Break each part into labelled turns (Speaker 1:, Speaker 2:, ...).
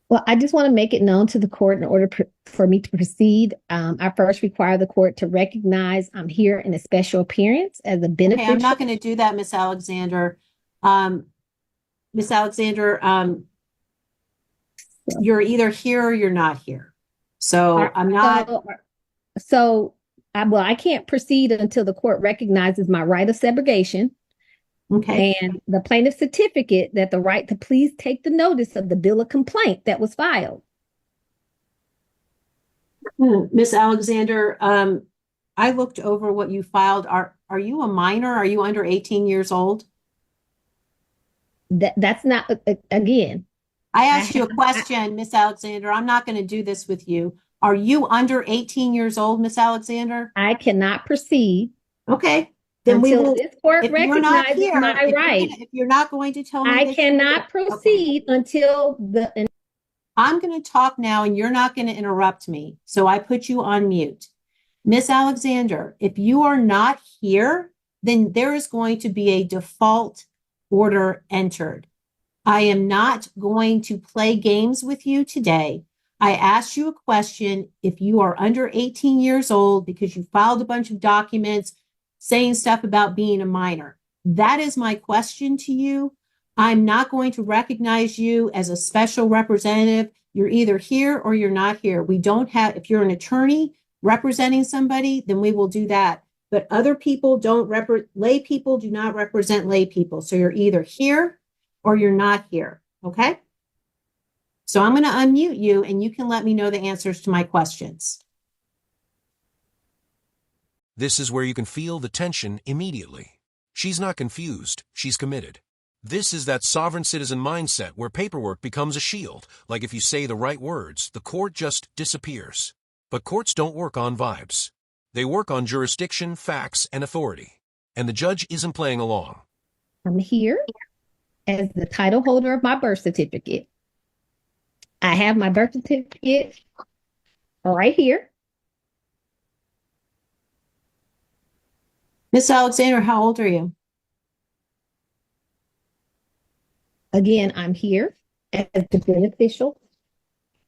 Speaker 1: Well, I just want to make it known to the court in order for me to proceed. I first require the court to recognize I'm here in a special appearance as a
Speaker 2: Okay, I'm
Speaker 1: beneficial.
Speaker 2: not going to do that, Miss Alexander. Um, Miss Alexander, you're either here or you're not here. So I'm not,
Speaker 1: So, so well, I can't proceed until the court recognizes my right of subrogation
Speaker 2: okay.
Speaker 1: and the plaintiff's certificate that the right to please take the notice of the bill of complaint that was filed.
Speaker 2: Miss Alexander, I looked over what you filed. Are you a minor? Are you under 18 years old?
Speaker 1: That's not again.
Speaker 2: I
Speaker 1: I
Speaker 2: asked you a
Speaker 1: have
Speaker 2: question, Miss Alexander. I'm not going to do this with you. Are you under 18 years old, Miss Alexander?
Speaker 1: I cannot proceed
Speaker 2: Okay. Then we
Speaker 1: until
Speaker 2: will,
Speaker 1: this court
Speaker 2: if you're not
Speaker 1: recognizes
Speaker 2: here,
Speaker 1: my right.
Speaker 2: if you're not going to tell me
Speaker 1: I
Speaker 2: that you're here,
Speaker 1: cannot
Speaker 2: okay.
Speaker 1: proceed until the
Speaker 2: I'm going to talk now and you're not going to interrupt me. So I put you on mute. Miss Alexander, if you are not here, then there is going to be a default order entered. I am not going to play games with you today. I asked you a question. If you are under 18 years old because you filed a bunch of documents saying stuff about being a minor, that is my question to you. I'm not going to recognize you as a special representative. You're either here or you're not here. We don't have, if you're an attorney representing somebody, then we will do that. But other people don't lay people do not represent lay people. So you're either here or you're not here. Okay. So I'm going to unmute you and you can let me know the answers to my questions.
Speaker 3: This is where you can feel the tension immediately. She's not confused, she's committed. This is that sovereign citizen mindset where paperwork becomes a shield, like if you say the right words, the court just disappears. But courts don't work on vibes. They work on jurisdiction, facts, and authority. And the judge isn't playing along.
Speaker 1: I'm here as the title holder of my birth certificate. I have my birth certificate right here.
Speaker 2: Miss Alexander, how old are you?
Speaker 1: Again, I'm here as the beneficial,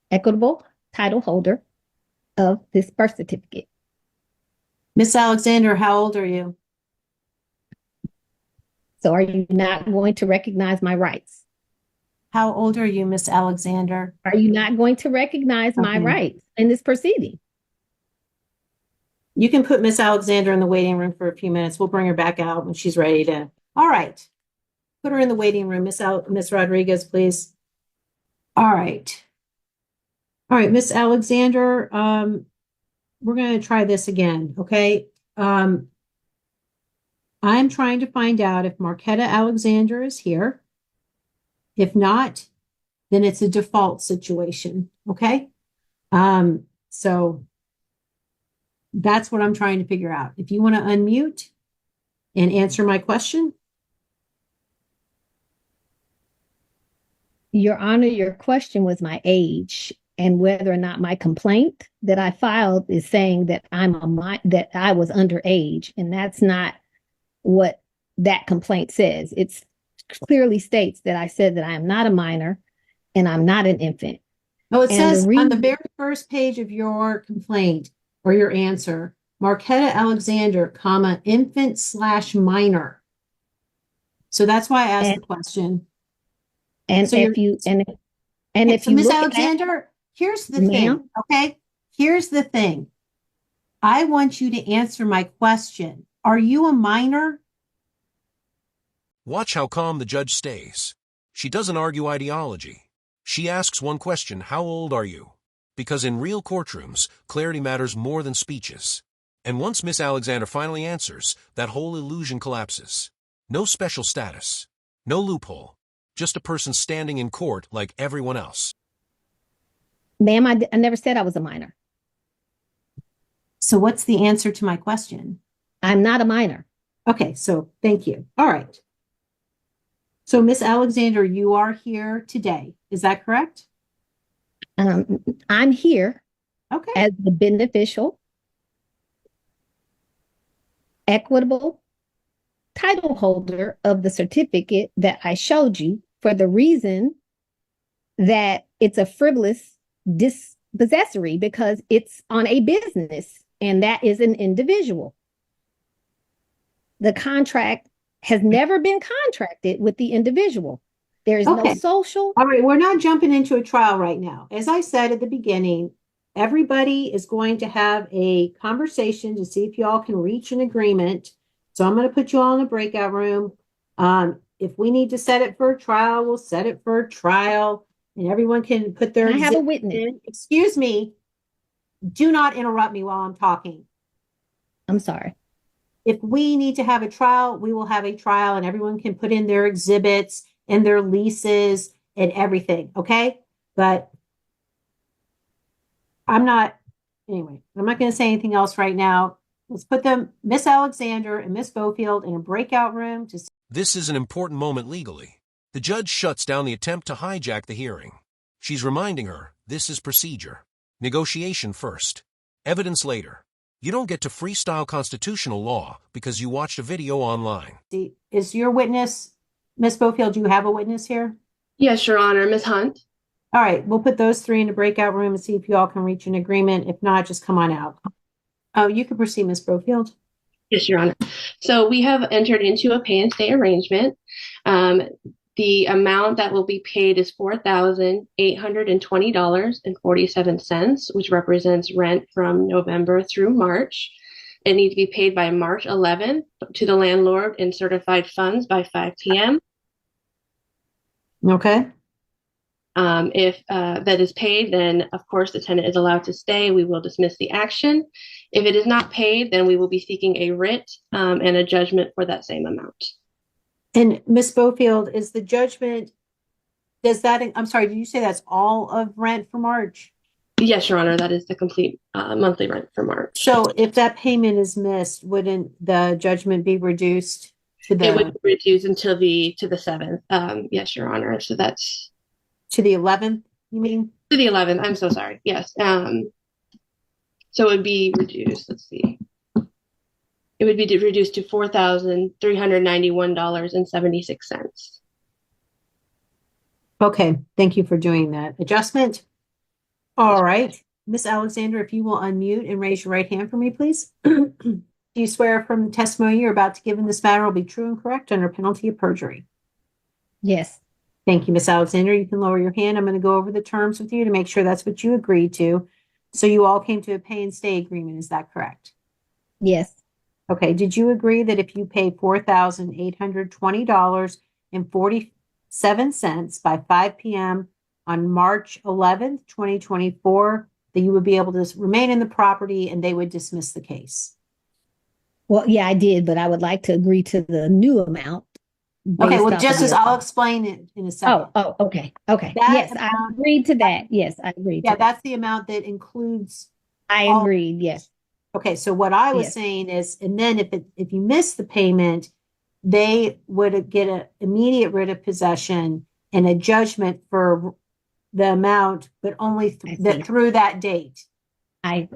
Speaker 1: equitable title holder of this birth certificate.
Speaker 2: Miss Alexander, how old are you?
Speaker 1: So are you not going to recognize my rights?
Speaker 2: How old are you, Miss Alexander?
Speaker 1: Are you not going to recognize my rights in this proceeding?
Speaker 2: You can put Miss Alexander in the waiting room for a few minutes. We'll bring her back out when she's ready to. All right. Put her in the waiting room, Miss Rodriguez, please. All right. All right, Miss Alexander, we're going to try this again, okay? I'm trying to find out if Marquetta Alexander is here. If not, then it's a default situation, okay? So that's what I'm trying to figure out. If you want to unmute and answer my question.
Speaker 1: Your Honor, your question was my age and whether or not my complaint that I filed is saying that that I was underage, and that's not what that complaint says. It clearly states that I said that I am not a minor and I'm not an infant.
Speaker 2: Oh, it says on the very first page of your complaint or your answer, Marquetta Alexander, comma, infant/minor. So that's why I asked the question.
Speaker 1: And
Speaker 2: so
Speaker 1: if you
Speaker 2: Miss Alexander, here's the thing, okay? Here's the thing. I want you to answer my question. Are you a minor?
Speaker 3: Watch how calm the judge stays. She doesn't argue ideology. She asks one question, how old are you? Because in real courtrooms, clarity matters more than speeches. And once Miss Alexander finally answers, that whole illusion collapses. No special status. No loophole. Just a person standing in court like everyone else.
Speaker 1: Ma'am, I never said I was a minor.
Speaker 2: So what's the answer to my question?
Speaker 1: I'm not a minor.
Speaker 2: Okay, so thank you. All right. So Miss Alexander, you are here today. Is that correct?
Speaker 1: I'm here as the beneficial, equitable title holder of the certificate that I showed you for the reason that it's a frivolous dispossessory because it's on a business and that is an individual. The contract has never been contracted with the individual. There is no social.
Speaker 2: All right, we're not jumping into a trial right now. As I said at the beginning, everybody is going to have a conversation to see if you all can reach an agreement. So I'm going to put you all in a breakout room. If we need to set it for a trial, we'll set it for a trial, and everyone can put their.
Speaker 1: Can I have a witness?
Speaker 2: In. Excuse me. Do not interrupt me while I'm talking.
Speaker 1: I'm sorry.
Speaker 2: If we need to have a trial, we will have a trial, and everyone can put in their exhibits and their leases and everything. Okay, but I'm not going to say anything else right now. Let's put them, Miss Alexander and Miss Bofield, in a breakout room.
Speaker 3: This is an important moment legally. The judge shuts down the attempt to hijack the hearing. She's reminding her, this is procedure. Negotiation first. Evidence later. You don't get to freestyle constitutional law because you watched a video online.
Speaker 2: Is your witness, Miss Bofield, do you have a witness here?
Speaker 4: Yes, Your Honor, Ms. Hunt.
Speaker 2: All right, we'll put those three in a breakout room and see if you all can reach an agreement. If not, just come on out. Oh, you can proceed, Ms. Bofield.
Speaker 4: Yes, Your Honor. So we have entered into a pay and stay arrangement. The amount that will be paid is $4,820.47, which represents rent from November through March. It needs to be paid by March 11th to the landlord in certified funds by 5 p.m.
Speaker 2: Okay.
Speaker 4: If that is paid, then of course the tenant is allowed to stay. We will dismiss the action. If it is not paid, then we will be seeking a writ and a judgment for that same amount.
Speaker 2: And Ms. Bofield, is the judgment, I'm sorry, did you say that's all of rent for March?
Speaker 4: Yes, Your Honor, that is the complete monthly rent for March.
Speaker 2: So if that payment is missed, wouldn't the judgment be reduced to the?
Speaker 4: It would be reduced until to the 7th. Yes, Your Honor. So that's
Speaker 2: to the 11th, you mean?
Speaker 4: To the 11th. I'm so sorry. Yes. So it would be reduced. Let's see. It would be reduced to $4,391.76.
Speaker 2: Okay. Thank you for doing that adjustment. All right. Miss Alexander, if you will unmute and raise your right hand for me, please. Do you swear from the testimony you're about to give in this matter will be true and correct under penalty of perjury?
Speaker 1: Yes.
Speaker 2: Thank you, Miss Alexander. You can lower your hand. I'm going to go over the terms with you to make sure that's what you agreed to. So you all came to a pay and stay agreement. Is that correct?
Speaker 1: Yes.
Speaker 2: Okay. Did you agree that if you pay $4,820.47 by 5 p.m. on March 11th, 2024, that you would be able to remain in the property and they would dismiss the case?
Speaker 1: Well, yeah, I did, but I would like to agree to the new amount.
Speaker 2: Okay, well, I'll explain it in a second.
Speaker 1: Okay. Yes, I agreed to that. Yes, I agreed.
Speaker 2: Yeah, that's the amount that includes.
Speaker 1: I agreed. Yes.
Speaker 2: Okay, so what I was saying is, and then if you miss the payment, they would get an immediate writ of possession and a judgment for the amount, but only through that date.
Speaker 1: I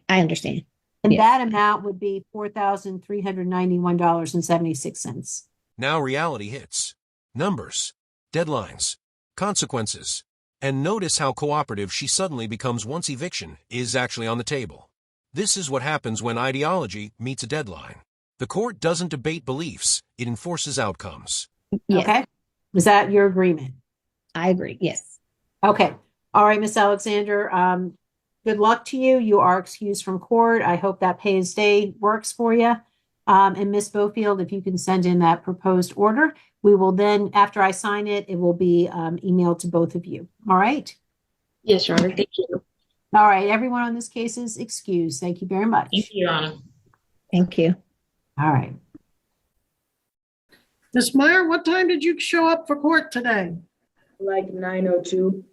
Speaker 1: understand.
Speaker 2: And that amount would be $4,391.76.
Speaker 3: Now reality hits. Numbers, deadlines, consequences. And notice how cooperative she suddenly becomes once eviction is actually on the table. This is what happens when ideology meets a deadline. The court doesn't debate beliefs, it enforces outcomes.
Speaker 1: Yes.
Speaker 2: Okay. Is that your agreement?
Speaker 1: I agree. Yes.
Speaker 2: Okay. All right, Miss Alexander. Good luck to you. You are excused from court. I hope that pay and stay works for you. And Miss Bofield, if you can send in that proposed order, we will then, after I sign it, it will be emailed to both of you. All right.
Speaker 4: Yes, Your Honor. Thank you.
Speaker 2: All right. Everyone on this case is excused. Thank you very much.
Speaker 4: Thank you, Your Honor.
Speaker 1: Thank you.
Speaker 2: All right.
Speaker 5: Ms. Meyer, what time did you show up for court today?
Speaker 6: Like 9:02.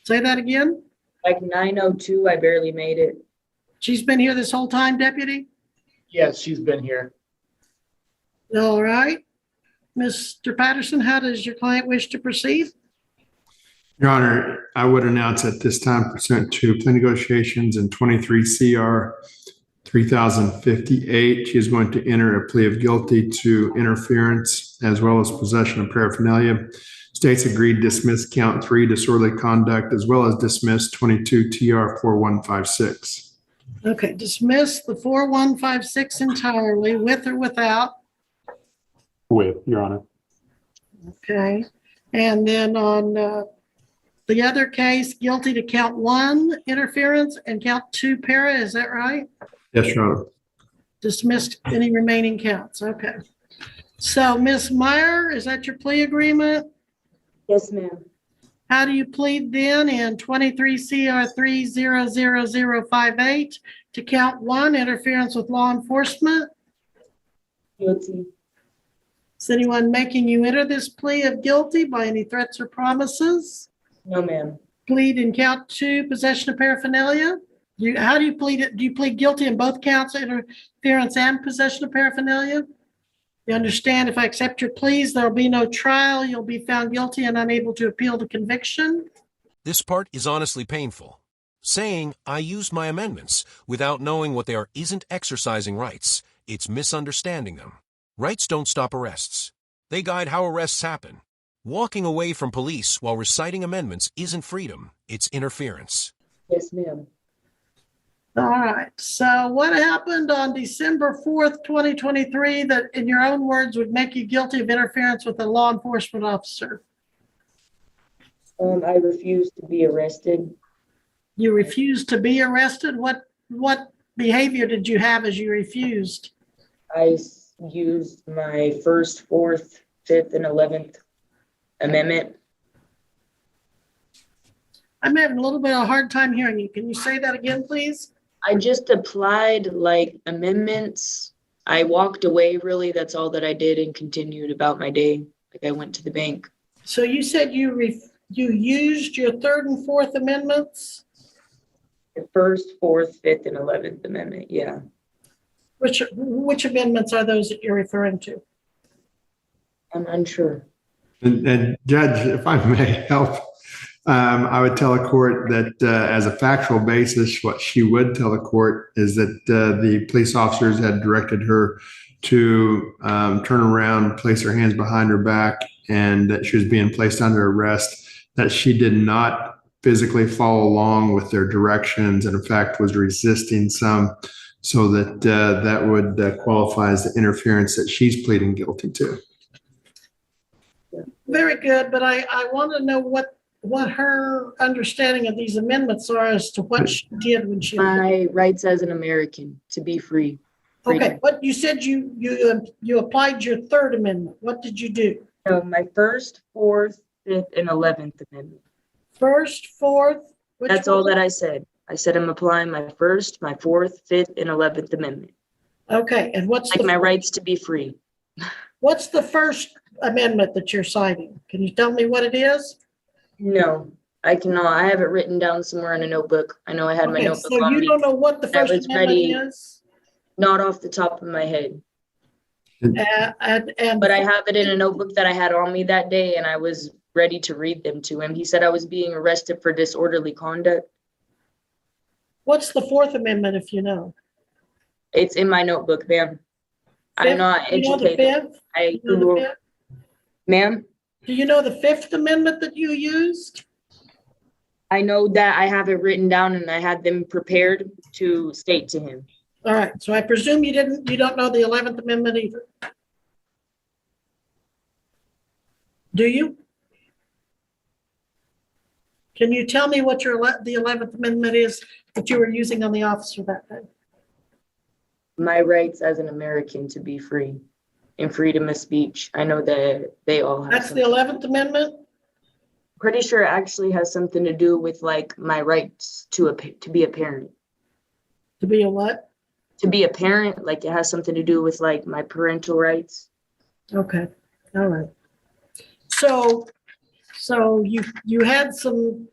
Speaker 5: Say that again?
Speaker 6: Like 9:02, I barely made it.
Speaker 5: She's been here this whole time, Deputy?
Speaker 7: Yes, she's been here.
Speaker 5: All right. Mr. Patterson, how does your client wish to proceed?
Speaker 8: Your Honor, I would announce at this time pursuant to plea negotiations in 23 CR 3058, she is going to enter a plea of guilty to interference as well as possession of paraphernalia States agreed to dismiss count 3, disorderly conduct, as well as dismiss 22 TR 4156.
Speaker 5: Okay, dismiss the 4156 entirely, with or without.
Speaker 9: With, Your Honor.
Speaker 5: Okay. And then on the other case, guilty to count 1 interference and count 2 para, is that right?
Speaker 8: Yes, Your Honor.
Speaker 5: Dismissed any remaining counts. Okay. So Ms. Meyer, is that your plea agreement?
Speaker 6: Yes, ma'am.
Speaker 5: How do you plead then in 23 CR 300058 to count 1, interference with law enforcement?
Speaker 6: Guilty.
Speaker 5: Is anyone making you enter this plea of guilty by any threats or promises?
Speaker 6: No, ma'am.
Speaker 5: Plead in count 2, possession of paraphernalia? How do you plead it? Do you plead guilty in both counts, interference and possession of paraphernalia? You understand, if I accept your pleas, there'll be no trial. You'll be found guilty and unable to appeal the conviction.
Speaker 3: This part is honestly painful. Saying I used my amendments without knowing what they are isn't exercising rights. It's misunderstanding them. Rights don't stop arrests. They guide how arrests happen. Walking away from police while reciting amendments isn't freedom. It's interference.
Speaker 6: Yes, ma'am.
Speaker 5: All right. So what happened on December 4th, 2023 that, in your own words, would make you guilty of interference with a law enforcement officer?
Speaker 6: I refused to be arrested.
Speaker 5: You refused to be arrested? What behavior did you have as you refused?
Speaker 6: I used my 1st, 4th, 5th, and 11th Amendment.
Speaker 5: I'm having a little bit of a hard time hearing you. Can you say that again, please?
Speaker 6: I just applied like amendments. I walked away, really. That's all that I did, and continued about my day. Like I went to the bank.
Speaker 5: So you said you used your 3rd and 4th amendments?
Speaker 6: The 1st, 4th, 5th, and 11th Amendment, yeah.
Speaker 5: Which amendments are those that you're referring to?
Speaker 6: I'm unsure.
Speaker 8: And Judge, if I may help, I would tell a court that as a factual basis, what she would tell the court is that the police officers had directed her to turn around, place her hands behind her back, and that she was being placed under arrest, that she did not physically follow along with their directions and in fact was resisting some, so that that would qualify as the interference that she's pleading guilty to.
Speaker 5: Very good, but I want to know what her understanding of these amendments are as to what she did when she.
Speaker 6: My rights as an American to be free.
Speaker 5: Okay, but you said you applied your 3rd amendment. What did you do?
Speaker 6: No, my 1st, 4th, 5th, and 11th Amendment.
Speaker 5: 1st, 4th.
Speaker 6: That's all that I said. I said I'm applying my 1st, my 4th, 5th, and 11th Amendment.
Speaker 5: Okay, and what's
Speaker 6: like my rights to be free.
Speaker 5: What's the 1st amendment that you're citing? Can you tell me what it is?
Speaker 6: No, I cannot. I have it written down somewhere in a notebook. I know I had my notebook
Speaker 5: so
Speaker 6: on
Speaker 5: you
Speaker 6: me.
Speaker 5: don't know what the
Speaker 6: I
Speaker 5: 1st
Speaker 6: was
Speaker 5: amendment
Speaker 6: ready.
Speaker 5: is?
Speaker 6: Not off the top of my head.
Speaker 5: And
Speaker 6: But I have it in a notebook that I had on me that day, and I was ready to read them to him. He said I was being arrested for disorderly conduct.
Speaker 5: What's the 4th amendment, if you know?
Speaker 6: It's in my notebook, ma'am. I'm not educated. Ma'am?
Speaker 5: Do you know the 5th amendment that you used?
Speaker 6: I know that I have it written down and I had them prepared to state to him.
Speaker 5: All right, so I presume you don't know the 11th amendment either. Do you? Can you tell me what the 11th amendment is that you were using on the officer that day?
Speaker 6: My rights as an American to be free and freedom of speech. I know that they all have.
Speaker 5: That's the 11th amendment?
Speaker 6: Pretty sure it actually has something to do with like my rights to be a parent.
Speaker 5: To be a what?
Speaker 6: To be a parent, like it has something to do with like my parental rights.
Speaker 5: Okay, all right. So you had some,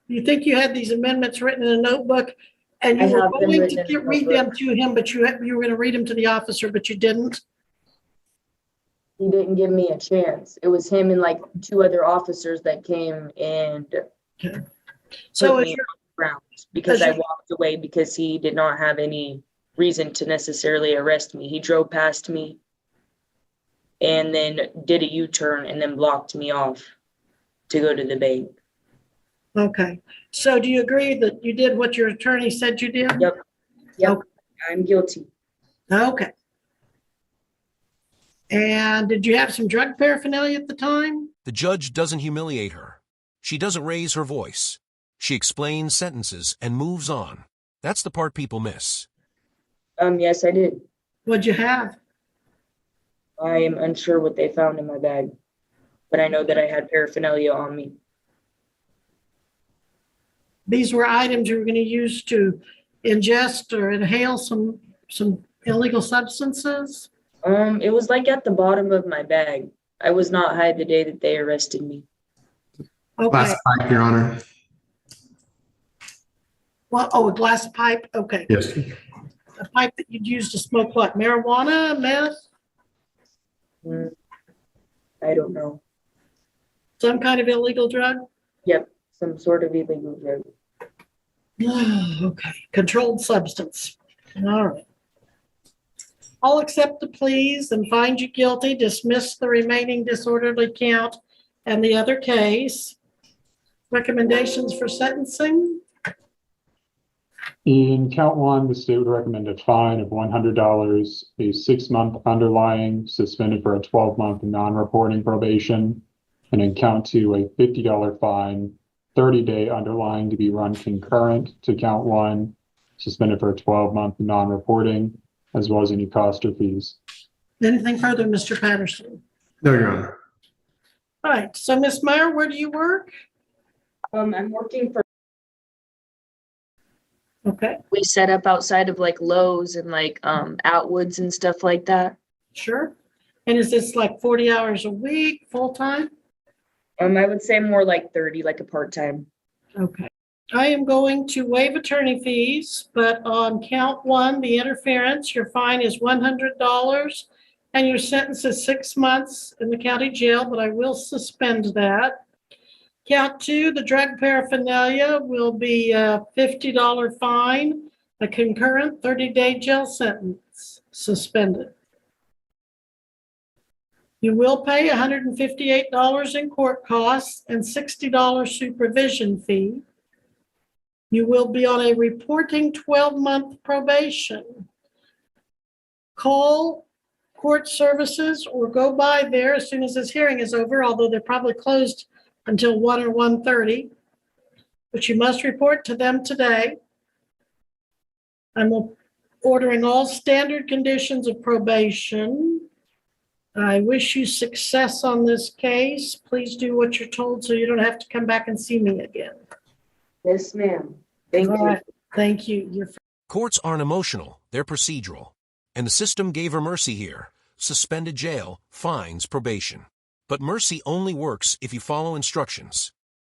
Speaker 5: you think you had these amendments written in a notebook and you were going to read them to him, but you were going to read them to the officer, but you didn't?
Speaker 6: He didn't give me a chance. It was him and like 2 other officers that came and
Speaker 5: so
Speaker 6: put me on the ground because I walked away because he did not have any reason to necessarily arrest me. He drove past me and then did a U-turn and then blocked me off. to go to the bank.
Speaker 5: Okay. So do you agree that you did what your attorney said you did?
Speaker 6: Yep. Yep.
Speaker 5: Okay.
Speaker 6: I'm guilty.
Speaker 5: Okay. And did you have some drug paraphernalia at the time?
Speaker 3: The judge doesn't humiliate her. She doesn't raise her voice. She explains sentences and moves on. That's the part people miss.
Speaker 6: Yes, I did.
Speaker 5: What'd you have?
Speaker 6: I am unsure what they found in my bag, but I know that I had paraphernalia on me.
Speaker 5: These were items you were going to use to ingest or inhale some illegal substances?
Speaker 6: It was like at the bottom of my bag. I was not high the day that they arrested me.
Speaker 5: Okay.
Speaker 8: Glass pipe, Your Honor.
Speaker 5: Well, oh, a glass pipe. Okay.
Speaker 8: Yes.
Speaker 5: A pipe that you'd use to smoke what? Marijuana, meth?
Speaker 6: I don't know.
Speaker 5: Some kind of illegal drug?
Speaker 6: Yep, some sort of illegal drug.
Speaker 5: Okay. Controlled substance. All right. I'll accept the pleas and find you guilty, dismiss the remaining disorderly count and the other case. Recommendations for sentencing?
Speaker 9: In count one, the state would recommend a fine of $100, a 6-month underlying, suspended for a 12-month non-reporting probation, and in count two, a $50 fine, 30-day underlying to be run concurrent to count one, suspended for a 12-month non-reporting, as well as any cost or fees.
Speaker 5: Anything further, Mr. Patterson?
Speaker 8: No, Your Honor.
Speaker 5: All right. So, Ms. Meyer, where do you work?
Speaker 6: I'm working for.
Speaker 5: Okay.
Speaker 6: We set up outside of like Lowe's and like Outwoods and stuff like that.
Speaker 5: Sure. And is this like 40 hours a week, full time?
Speaker 6: I would say more like 30, like a part-time.
Speaker 5: Okay. I am going to waive attorney fees, but on count one, the interference, your fine is $100 and your sentence is 6 months in the county jail, but I will suspend that. Count two, the drug paraphernalia will be a $50 fine, a concurrent 30-day jail sentence, suspended. You will pay $158 in court costs and $60 supervision fee. You will be on a reporting 12-month probation. Call court services or go by there as soon as this hearing is over, although they're probably closed until 1 or 1:30, but you must report to them today. I'm ordering all standard conditions of probation. I wish you success on this case. Please do what you're told so you don't have to come back and see me again.
Speaker 6: Yes, ma'am. Thank you.
Speaker 5: All right. Thank you.
Speaker 3: Courts aren't emotional, they're procedural. And the system gave her mercy here. Suspended jail, fines, probation. But mercy only works if you follow instructions.